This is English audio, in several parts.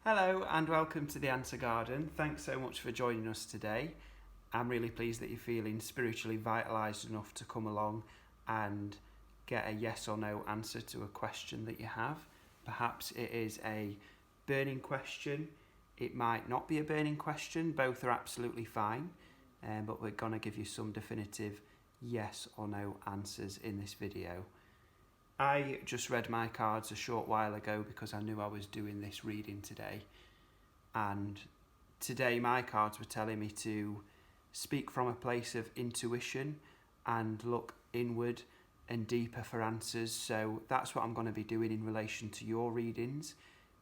Hello and welcome to the Answer Garden. Thanks so much for joining us today. I'm really pleased that you're feeling spiritually vitalised enough to come along and get a yes or no answer to a question that you have. Perhaps it is a burning question, it might not be a burning question, both are absolutely fine, but we're going to give you some definitive yes or no answers in this video. I just read my cards a short while ago because I knew I was doing this reading today, and today my cards were telling me to speak from a place of intuition and look inward and deeper for answers. So that's what I'm going to be doing in relation to your readings.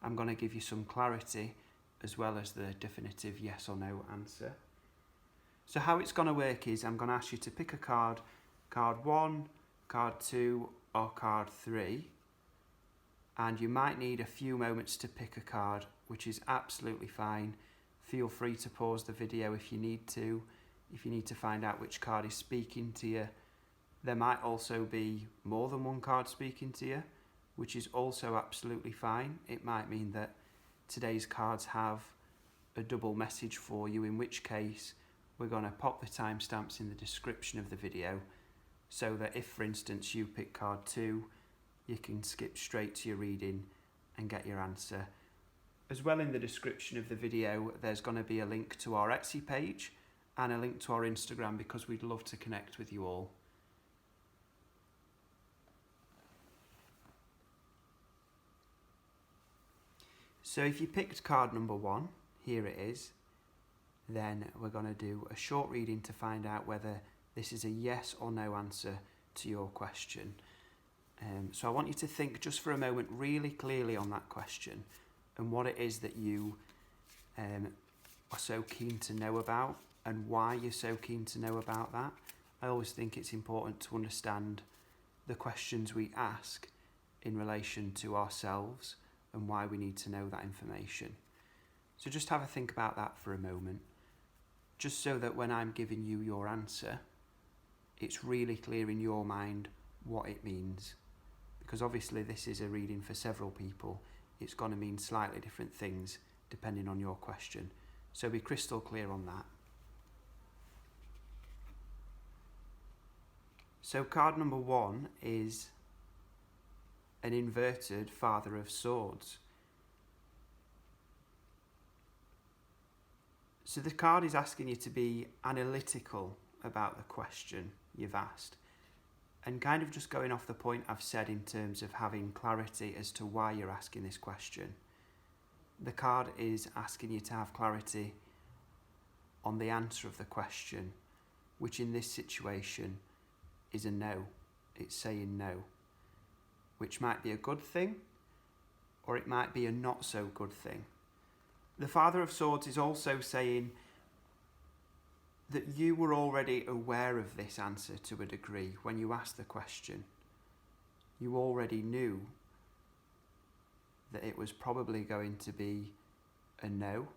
I'm going to give you some clarity as well as the definitive yes or no answer. So how it's going to work is I'm going to ask you to pick a card, card 1, card 2 or card 3, and you might need a few moments to pick a card, which is absolutely fine. Feel free to pause the video if you need to find out which card is speaking to you. There might also be more than one card speaking to you, which is also absolutely fine. It might mean that today's cards have a double message for you, in which case we're going to pop the timestamps in the description of the video so that if, for instance, you pick card 2, you can skip straight to your reading and get your answer. As well, in the description of the video, there's going to be a link to our Etsy page and a link to our Instagram, because we'd love to connect with you all. So if you picked card number 1, here it is, then we're going to do a short reading to find out whether this is a yes or no answer to your question. So I want you to think just for a moment really clearly on that question and what it is that you are so keen to know about and why you're so keen to know about that. I always think it's important to understand the questions we ask in relation to ourselves and why we need to know that information. So just have a think about that for a moment, just so that when I'm giving you your answer, it's really clear in your mind what it means. Because obviously this is a reading for several people. It's going to mean slightly different things depending on your question. So be crystal clear on that. So card number 1 is an inverted Father of Swords. So the card is asking you to be analytical about the question you've asked, and kind of just going off the point I've said in terms of having clarity as to why you're asking this question. The card is asking you to have clarity on the answer of the question, which in this situation is a no. It's saying no, which might be a good thing or it might be a not so good thing. The Father of Swords is also saying that you were already aware of this answer to a degree when you asked the question. You already knew that it was probably going to be a no,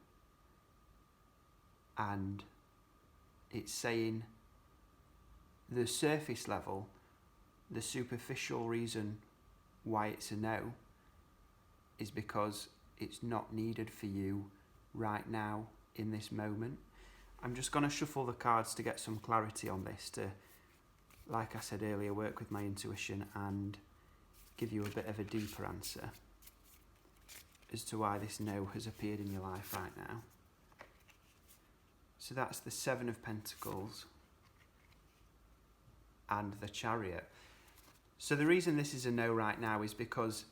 and it's saying the surface level, the superficial reason why it's a no is because it's not needed for you right now in this moment. I'm just going to shuffle the cards to get some clarity on this, to, like I said earlier, work with my intuition and give you a bit of a deeper answer as to why this no has appeared in your life right now. So that's the 7 of Pentacles and the Chariot. So the reason this is a no right now is because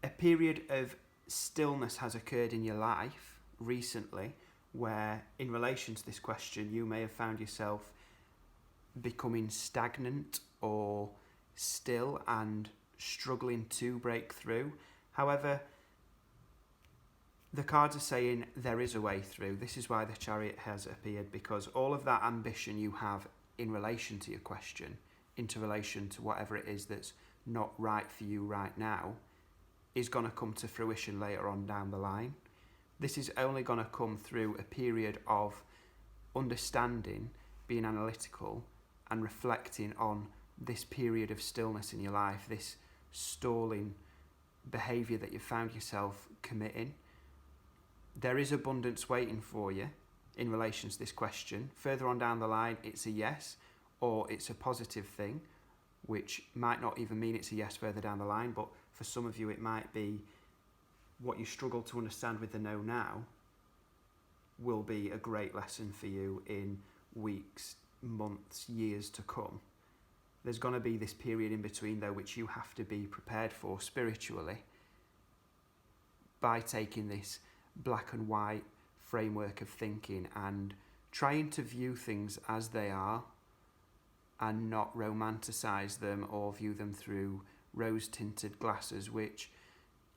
a period of stillness has occurred in your life recently, where in relation to this question you may have found yourself becoming stagnant or still and struggling to break through. However, the cards are saying there is a way through. This is why the Chariot has appeared, because all of that ambition you have in relation to your question, into relation to whatever it is that's not right for you right now, is going to come to fruition later on down the line. This is only going to come through a period of understanding, being analytical and reflecting on this period of stillness in your life, this stalling behaviour that you found yourself committing, there is abundance waiting for you in relation to this question. Further on down the line, it's a yes, or it's a positive thing, which might not even mean it's a yes further down the line, but for some of you it might be what you struggle to understand with the no now will be a great lesson for you in weeks, months, years to come. There's going to be this period in between though which you have to be prepared for spiritually by taking this black and white framework of thinking and trying to view things as they are and not romanticize them or view them through rose-tinted glasses, which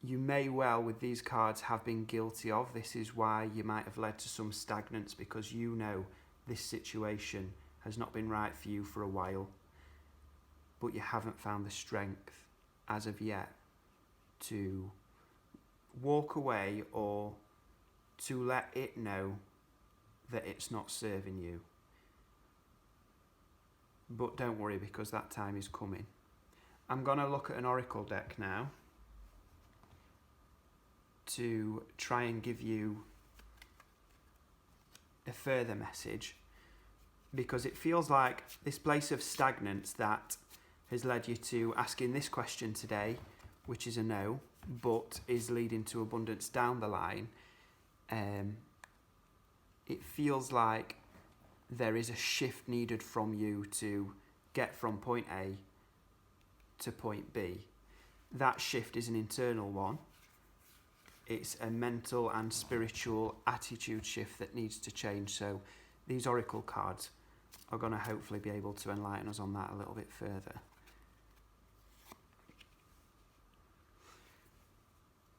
you may well, with these cards, have been guilty of. This is why you might have led to some stagnance, because you know this situation has not been right for you for a while, but you haven't found the strength as of yet to walk away or to let it know that it's not serving you. But don't worry, because that time is coming. I'm going to look at an oracle deck now to try and give you a further message, because it feels like this place of stagnance that has led you to asking this question today, which is a no, but is leading to abundance down the line. It feels like there is a shift needed from you to get from point A to point B. That shift is an internal one. It's a mental and spiritual attitude shift that needs to change. So these oracle cards are going to hopefully be able to enlighten us on that a little bit further.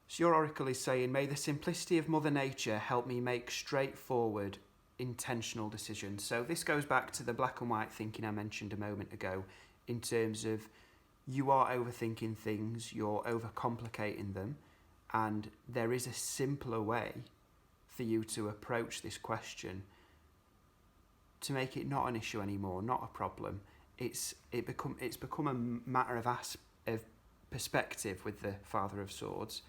So your oracle is saying, may the simplicity of Mother Nature help me make straightforward, intentional decisions. So this goes back to the black and white thinking I mentioned a moment ago, in terms of you are overthinking things, you're overcomplicating them, and there is a simpler way for you to approach this question to make it not an issue anymore, not a problem. It's become a matter of perspective with the Father of Swords.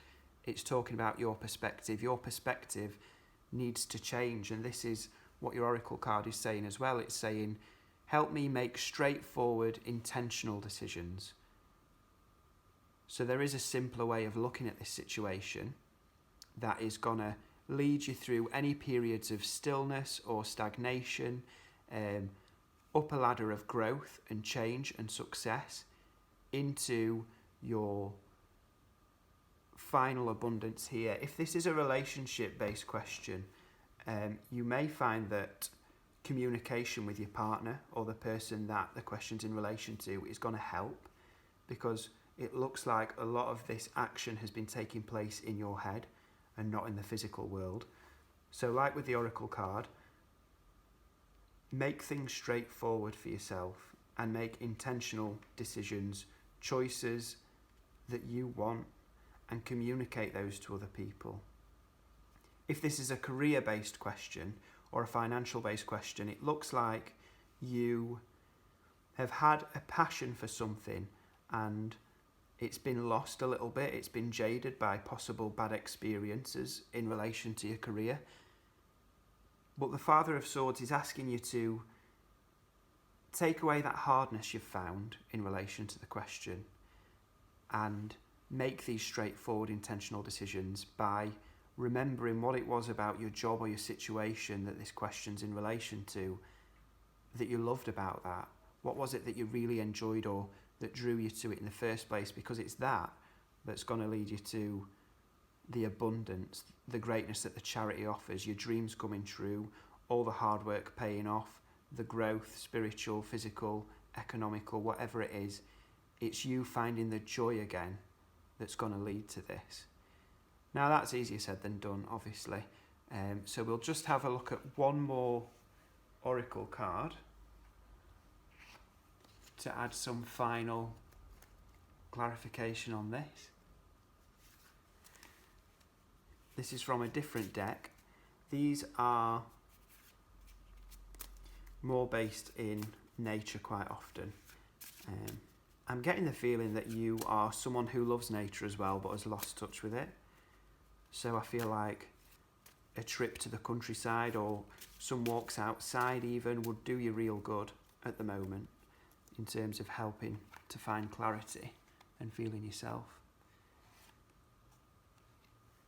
It's talking about your perspective. Your perspective needs to change, and this is what your oracle card is saying as well. It's saying, help me make straightforward, intentional decisions. So there is a simpler way of looking at this situation that is going to lead you through any periods of stillness or stagnation, up a ladder of growth and change and success into your final abundance here. If this is a relationship-based question, you may find that communication with your partner or the person that the question's in relation to is going to help, because it looks like a lot of this action has been taking place in your head and not in the physical world. So like with the oracle card, make things straightforward for yourself and make intentional decisions, choices that you want, and communicate those to other people. If this is a career-based question or a financial-based question, it looks like you have had a passion for something and it's been lost a little bit. It's been jaded by possible bad experiences in relation to your career. But the Father of Swords is asking you to take away that hardness you've found in relation to the question and make these straightforward, intentional decisions by remembering what it was about your job or your situation that this question's in relation to that you loved about that. What was it that you really enjoyed or that drew you to it in the first place? Because it's that that's going to lead you to the abundance, the greatness that the charity offers, your dreams coming true, all the hard work paying off, the growth, spiritual, physical, economical, whatever it is. It's you finding the joy again that's going to lead to this. Now that's easier said than done, obviously. So we'll just have a look at one more oracle card to add some final clarification on this. This is from a different deck. These are more based in nature quite often. I'm getting the feeling that you are someone who loves nature as well but has lost touch with it. So I feel like a trip to the countryside or some walks outside even would do you real good at the moment in terms of helping to find clarity and feeling yourself.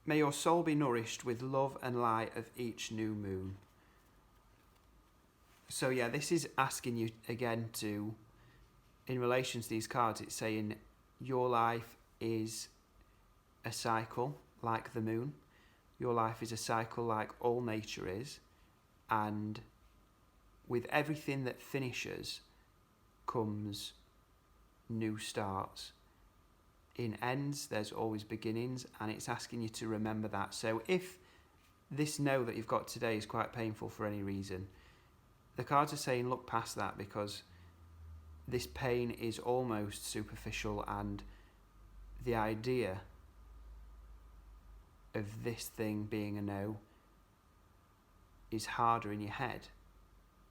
May your soul be nourished with love and light of each new moon. So yeah, this is asking you again to, in relation to these cards, it's saying your life is a cycle like the moon. Your life is a cycle like all nature is. And with everything that finishes comes new starts. In ends, there's always beginnings, and it's asking you to remember that. So if this no that you've got today is quite painful for any reason, the cards are saying look past that, because this pain is almost superficial, and the idea of this thing being a no is harder in your head.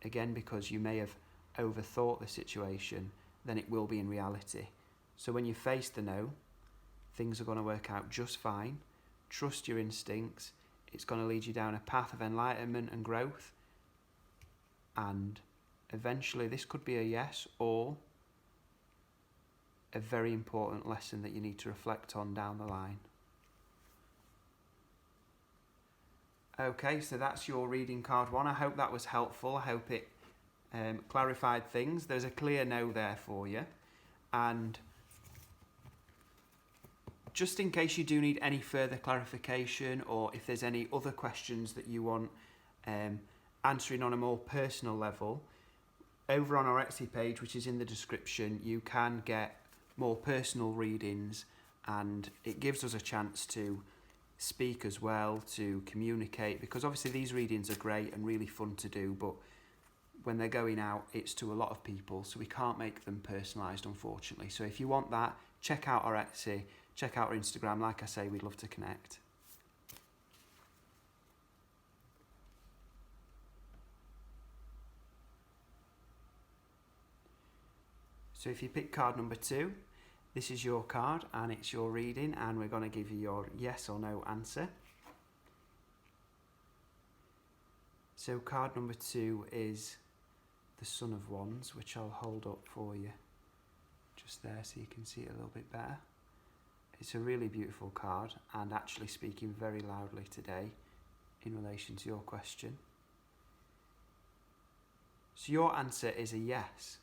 Again, because you may have overthought the situation than it will be in reality. So when you face the no, things are going to work out just fine. Trust your instincts. It's going to lead you down a path of enlightenment and growth. And eventually this could be a yes, or a very important lesson that you need to reflect on down the line. Okay, so that's your reading card 1. I hope that was helpful. I hope it clarified things. There's a clear no there for you. And just in case you do need any further clarification, or if there's any other questions that you want answering on a more personal level, over on our Etsy page, which is in the description, you can get more personal readings, and it gives us a chance to speak as well, to communicate, because obviously these readings are great and really fun to do, but when they're going out, it's to a lot of people, so we can't make them personalised, unfortunately. So if you want that, check out our Etsy, check out our Instagram. Like I say, we'd love to connect. So if you pick card number 2, this is your card and it's your reading, and we're going to give you your yes or no answer. So card number 2 is the Son of Wands, which I'll hold up for you just there so you can see it a little bit better. It's a really beautiful card, and actually speaking very loudly today in relation to your question. So your answer is a yes,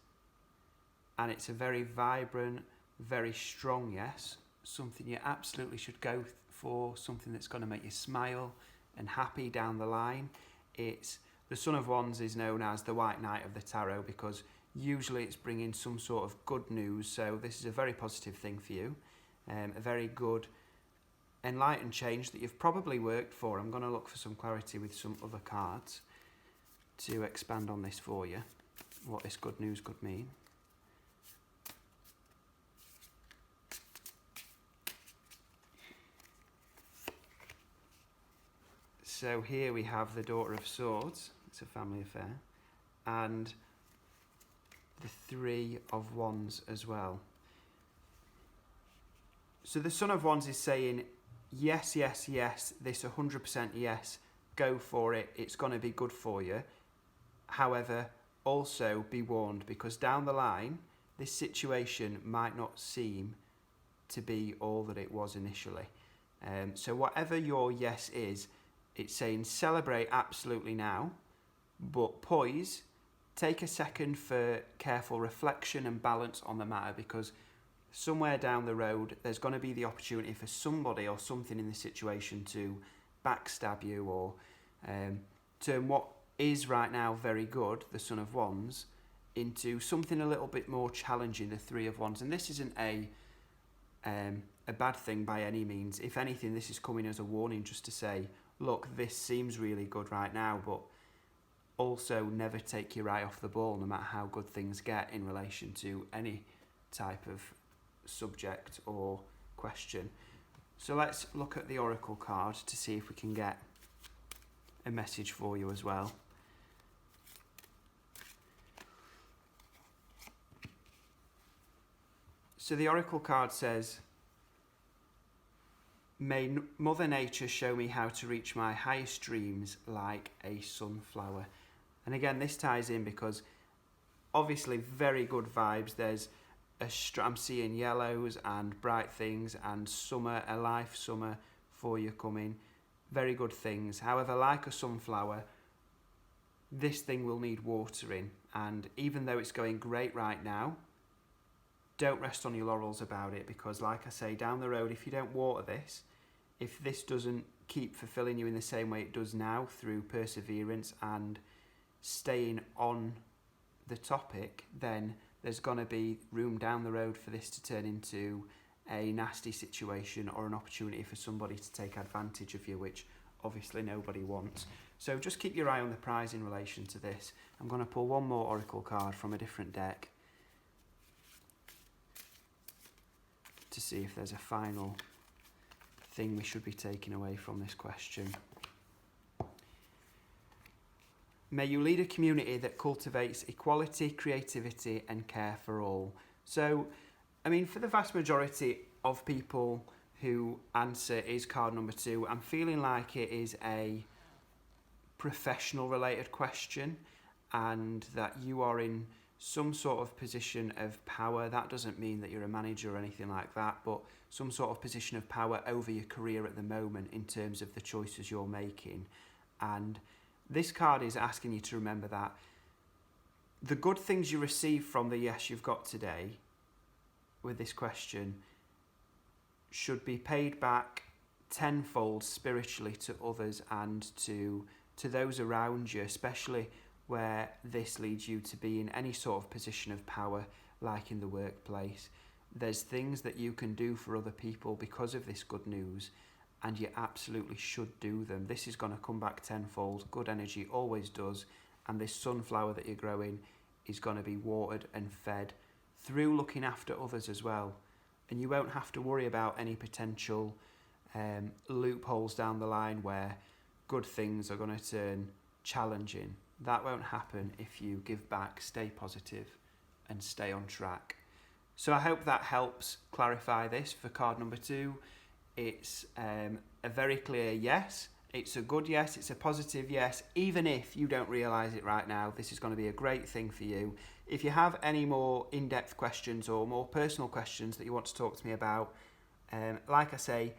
and it's a very vibrant, very strong yes, something you absolutely should go for, something that's going to make you smile and happy down the line. It's the Son of Wands is known as the White Knight of the Tarot, because usually it's bringing some sort of good news, so this is a very positive thing for you, a very good enlightened change that you've probably worked for. I'm going to look for some clarity with some other cards to expand on this for you, what this good news could mean. So here we have the Daughter of Swords, it's a family affair, and the Three of Wands as well. So the Son of Wands is saying, yes, yes, yes, this 100% yes, go for it, it's going to be good for you. However, also be warned, because down the line, this situation might not seem to be all that it was initially. So whatever your yes is, it's saying celebrate absolutely now, but poise, take a second for careful reflection and balance on the matter, because somewhere down the road, there's going to be the opportunity for somebody or something in the situation to backstab you, or turn what is right now very good, the Son of Wands, into something a little bit more challenging, the Three of Wands. And this isn't a bad thing by any means. If anything, this is coming as a warning, just to say, look, this seems really good right now, but also never take your eye off the ball, no matter how good things get in relation to any type of subject or question. So let's look at the Oracle card to see if we can get a message for you as well. So the Oracle card says, May Mother Nature show me how to reach my highest dreams like a sunflower. And again, this ties in because obviously very good vibes. There's I'm seeing yellows and bright things and summer, a life summer for you coming. Very good things. However, like a sunflower, this thing will need watering. And even though it's going great right now, don't rest on your laurels about it, because like I say, down the road, if you don't water this, if this doesn't keep fulfilling you in the same way it does now through perseverance and staying on the topic, then there's going to be room down the road for this to turn into a nasty situation or an opportunity for somebody to take advantage of you, which obviously nobody wants. So just keep your eye on the prize in relation to this. I'm going to pull one more oracle card from a different deck to see if there's a final thing we should be taking away from this question. May you lead a community that cultivates equality, creativity and care for all. So, I mean, for the vast majority of people who answer is card number 2, I'm feeling like it is a professional related question and that you are in some sort of position of power. That doesn't mean that you're a manager or anything like that, but some sort of position of power over your career at the moment in terms of the choices you're making. And this card is asking you to remember that the good things you receive from the yes you've got today with this question should be paid back tenfold spiritually to others and to those around you, especially where this leads you to be in any sort of position of power, like in the workplace. There's things that you can do for other people because of this good news, and you absolutely should do them. This is going to come back tenfold. Good energy always does, and this sunflower that you're growing is going to be watered and fed through looking after others as well. And you won't have to worry about any potential loopholes down the line where good things are going to turn challenging. That won't happen if you give back, stay positive and stay on track. So I hope that helps clarify this for card number 2. It's a very clear yes. It's a good yes. It's a positive yes. Even if you don't realise it right now, this is going to be a great thing for you. If you have any more in-depth questions or more personal questions that you want to talk to me about, like I say,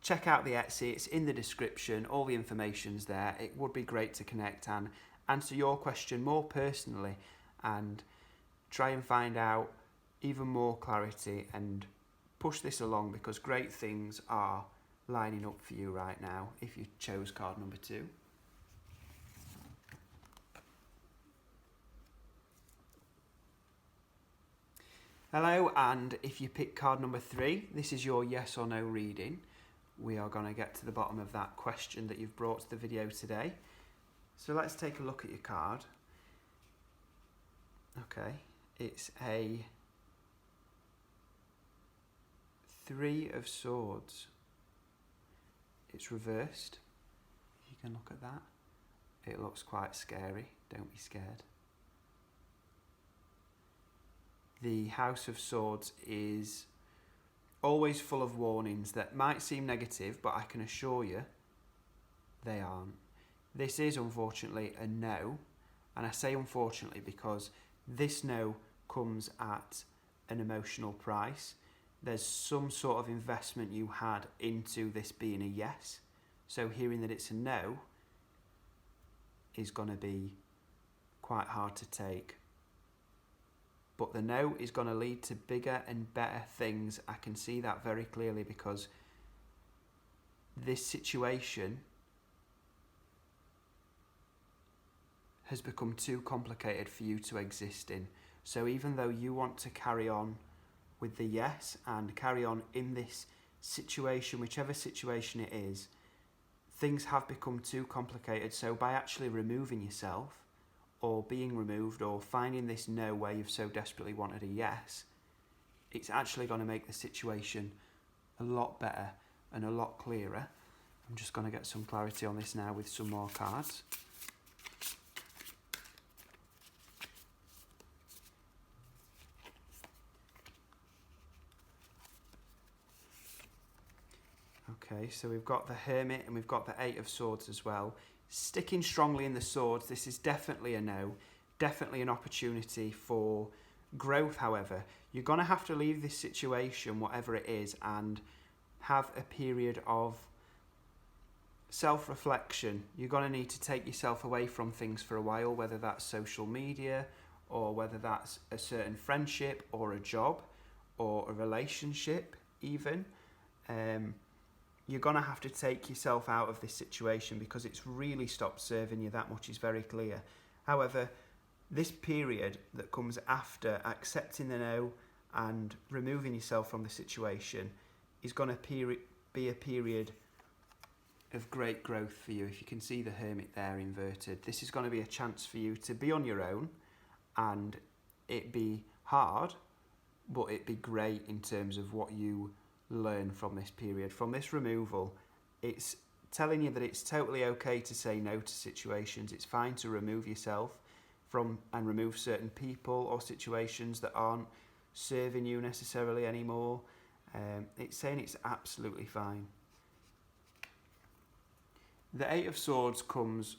check out the Etsy. It's in the description. All the information's there. It would be great to connect and answer your question more personally and try and find out even more clarity and push this along, because great things are lining up for you right now if you chose card number 2. Hello, and if you pick card number 3, this is your yes or no reading. We are going to get to the bottom of that question that you've brought to the video today. So let's take a look at your card. Okay, it's a 3 of Swords. It's reversed. You can look at that. It looks quite scary. Don't be scared. The House of Swords is always full of warnings that might seem negative, but I can assure you they aren't. This is unfortunately a no, and I say unfortunately because this no comes at an emotional price. There's some sort of investment you had into this being a yes, so hearing that it's a no is going to be quite hard to take. But the no is going to lead to bigger and better things. I can see that very clearly, because this situation has become too complicated for you to exist in. So even though you want to carry on with the yes and carry on in this situation, whichever situation it is, things have become too complicated. So by actually removing yourself, or being removed, or finding this no where you've so desperately wanted a yes, it's actually going to make the situation a lot better and a lot clearer. I'm just going to get some clarity on this now with some more cards. Okay, so we've got the Hermit and we've got the Eight of Swords as well. Sticking strongly in the swords, this is definitely a no. Definitely an opportunity for growth, however. You're going to have to leave this situation, whatever it is, and have a period of self-reflection. You're going to need to take yourself away from things for a while, whether that's social media or whether that's a certain friendship or a job or a relationship even. You're going to have to take yourself out of this situation because it's really stopped serving you. That much is very clear. However, this period that comes after accepting the no and removing yourself from the situation is going to be a period of great growth for you. If you can see the Hermit there inverted, this is going to be a chance for you to be on your own, and it be hard, but it be great in terms of what you learn from this period. From this removal, it's telling you that it's totally okay to say no to situations. It's fine to remove yourself from and remove certain people or situations that aren't serving you necessarily anymore. It's saying it's absolutely fine. The Eight of Swords comes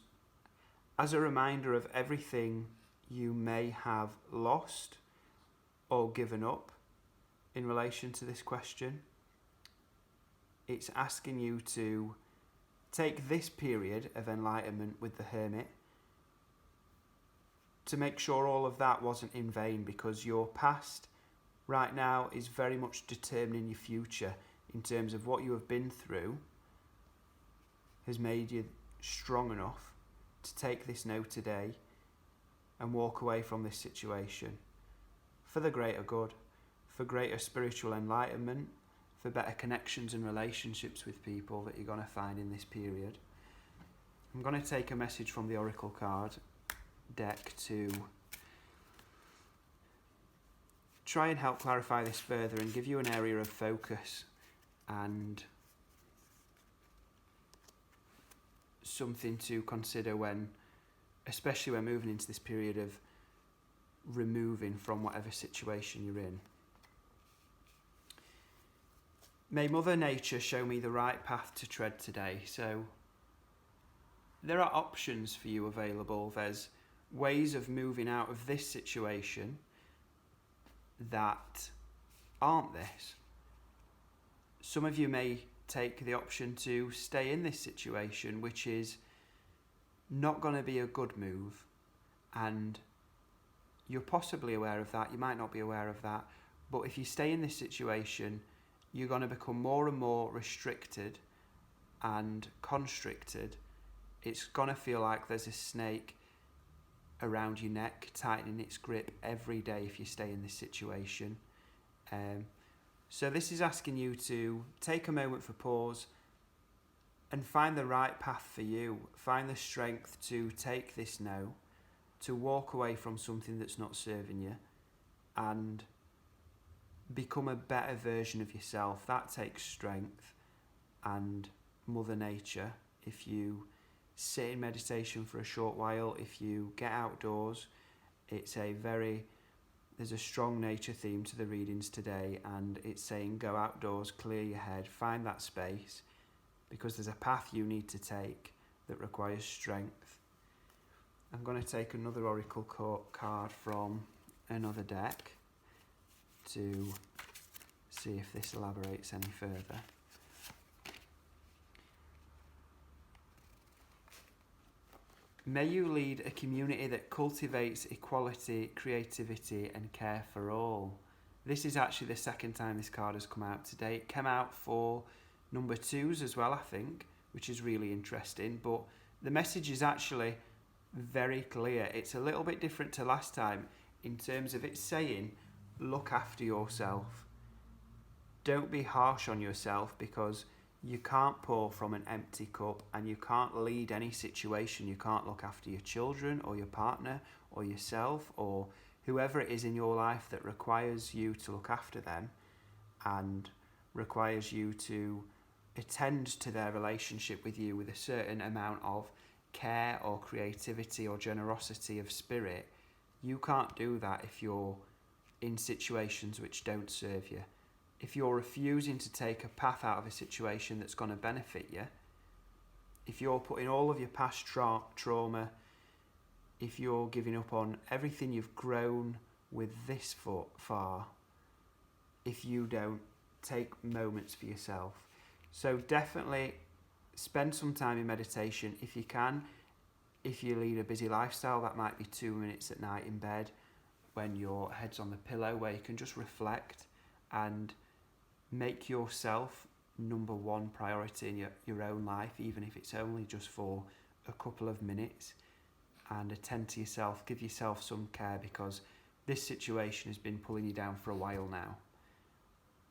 as a reminder of everything you may have lost or given up in relation to this question. It's asking you to take this period of enlightenment with the Hermit to make sure all of that wasn't in vain, because your past right now is very much determining your future in terms of what you have been through has made you strong enough to take this no today and walk away from this situation for the greater good, for greater spiritual enlightenment, for better connections and relationships with people that you're going to find in this period. I'm going to take a message from the Oracle card deck to try and help clarify this further and give you an area of focus and something to consider when, especially when moving into this period of removing from whatever situation you're in. May Mother Nature show me the right path to tread today. So there are options for you available. There's ways of moving out of this situation that aren't this. Some of you may take the option to stay in this situation, which is not going to be a good move, and you're possibly aware of that. You might not be aware of that, but if you stay in this situation, you're going to become more and more restricted and constricted. It's going to feel like there's a snake around your neck, tightening its grip every day if you stay in this situation. So this is asking you to take a moment for pause and find the right path for you. Find the strength to take this no, to walk away from something that's not serving you and become a better version of yourself. That takes strength and Mother Nature. If you sit in meditation for a short while, if you get outdoors, there's a strong nature theme to the readings today, and it's saying go outdoors, clear your head, find that space, because there's a path you need to take that requires strength. I'm going to take another Oracle card from another deck to see if this elaborates any further. May you lead a community that cultivates equality, creativity and care for all. This is actually the second time this card has come out today. It came out for number 2s as well, I think, which is really interesting. But the message is actually very clear. It's a little bit different to last time in terms of it saying, look after yourself. Don't be harsh on yourself, because you can't pour from an empty cup, and you can't lead any situation. You can't look after your children or your partner or yourself or whoever it is in your life that requires you to look after them and requires you to attend to their relationship with you with a certain amount of care or creativity or generosity of spirit. You can't do that if you're in situations which don't serve you. if you're refusing to take a path out of a situation that's going to benefit you, if you're putting all of your past trauma, if you're giving up on everything you've grown with this far, if you don't take moments for yourself. So definitely spend some time in meditation if you can. If you lead a busy lifestyle, that might be 2 minutes at night in bed when your head's on the pillow, where you can just reflect and make yourself number one priority in your own life, even if it's only just for a couple of minutes, and attend to yourself, give yourself some care, because this situation has been pulling you down for a while now.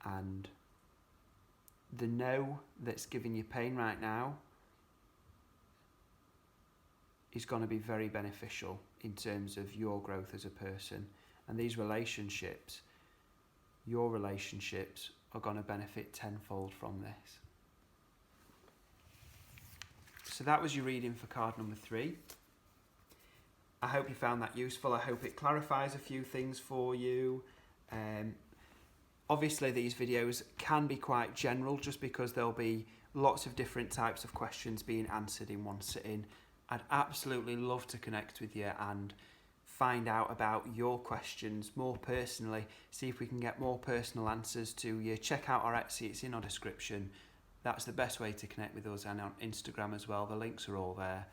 And the no that's giving you pain right now is going to be very beneficial in terms of your growth as a person. And these relationships, your relationships, are going to benefit tenfold from this. So that was your reading for card number 3. I hope you found that useful. I hope it clarifies a few things for you. Obviously these videos can be quite general, just because there'll be lots of different types of questions being answered in one sitting. I'd absolutely love to connect with you and find out about your questions more personally, see if we can get more personal answers to you. Check out our Etsy, it's in our description. That's the best way to connect with us, and on Instagram as well, the links are all there.